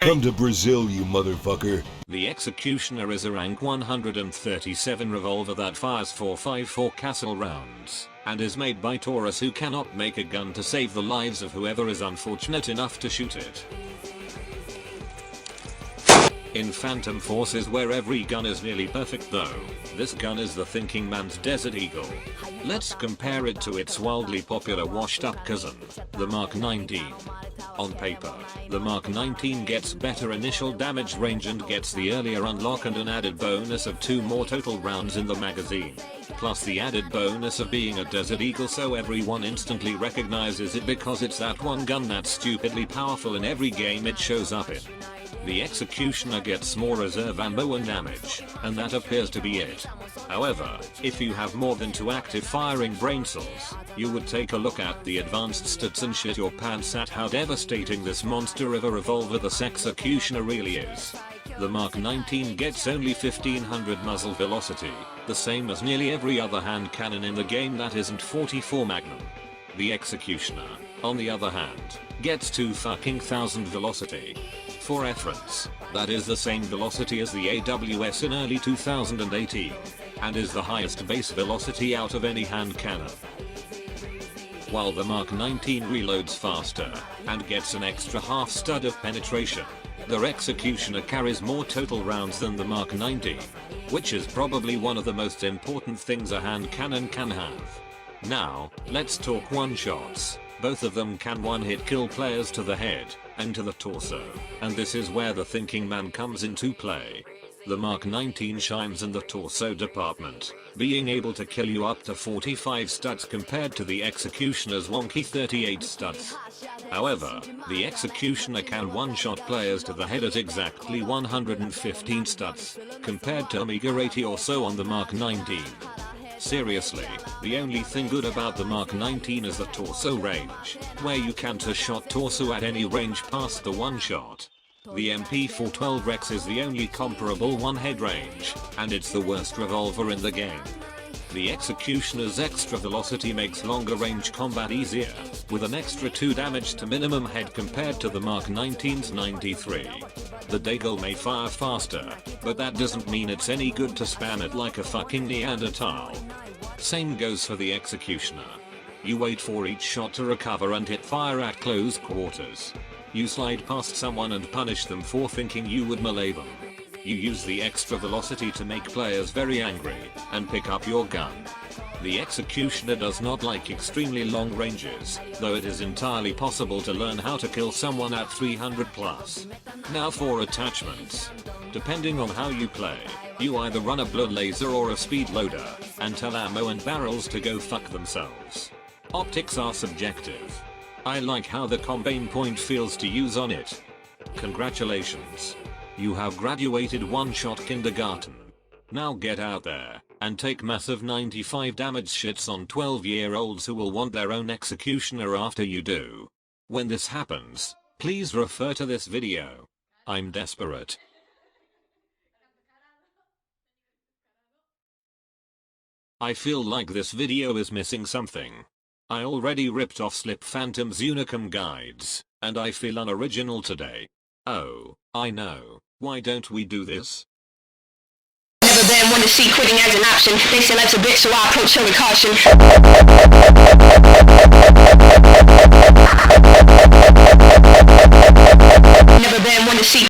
Come to Brazil, you motherfucker. The Executioner is a rank 137 revolver that fires 4.54 castle rounds, and is made by Taurus, who cannot make a gun to save the lives of whoever is unfortunate enough to shoot it. In Phantom Forces, where every gun is nearly perfect though, this gun is the thinking man's Desert Eagle. Let's compare it to its wildly popular washed-up cousin, the Mark 19. On paper, the Mark 19 gets better initial damage range and gets the earlier unlock and an added bonus of 2 more total rounds in the magazine, plus the added bonus of being a Desert Eagle, so everyone instantly recognizes it because it's that one gun that's stupidly powerful in every game it shows up in. The Executioner gets more reserve ammo and damage, and that appears to be it. However, if you have more than 2 active firing brain cells, you would take a look at the advanced stats and shit your pants at how devastating this monster of a revolver this Executioner really is. The Mark 19 gets only 1500 muzzle velocity, the same as nearly every other hand cannon in the game that isn't 44 Magnum. The Executioner, on the other hand, gets 2,000 velocity. For reference, that is the same velocity as the AWS in early 2018, and is the highest base velocity out of any hand cannon. While the Mark 19 reloads faster, and gets an extra half stud of penetration, the Executioner carries more total rounds than the Mark 19, which is probably one of the most important things a hand cannon can have. Now, let's talk one-shots. Both of them can one-hit kill players to the head, and to the torso, and this is where the thinking man comes into play. The Mark 19 shines in the torso department, being able to kill you up to 45 studs compared to the Executioner's wonky 38 studs. However, the Executioner can one-shot players to the head at exactly 115 studs, compared to Omega 80 or so on the Mark 19. Seriously, the only thing good about the Mark 19 is the torso range, where you can two-shot torso at any range past the one-shot. The MP412 Rex is the only comparable one-head range, and it's the worst revolver in the game. The Executioner's extra velocity makes longer range combat easier, with an extra 2 damage to minimum head compared to the Mark 19's 93. The Deagle may fire faster, but that doesn't mean it's any good to spam it like a fucking Neanderthal. Same goes for the Executioner. You wait for each shot to recover and hit fire at close quarters. You slide past someone and punish them for thinking you would melee them. You use the extra velocity to make players very angry, and pick up your gun. The Executioner does not like extremely long ranges, though it is entirely possible to learn how to kill someone at 300 plus. Now for attachments. Depending on how you play, you either run a blood laser or a speed loader, and tell ammo and barrels to go fuck themselves. Optics are subjective. I like how the combine point feels to use on it. Congratulations. You have graduated one-shot kindergarten. Now get out there, and take massive 95 damage shits on 12-year-olds who will want their own Executioner after you do. When this happens, please refer to this video. I'm desperate. I feel like this video is missing something. I already ripped off Slip Phantom's Unicum guides, and I feel unoriginal today. Oh, I know. Why don't we do this? Never been one to see quitting as an option. They say life's a bitch, so I approach her with caution. Never been one to see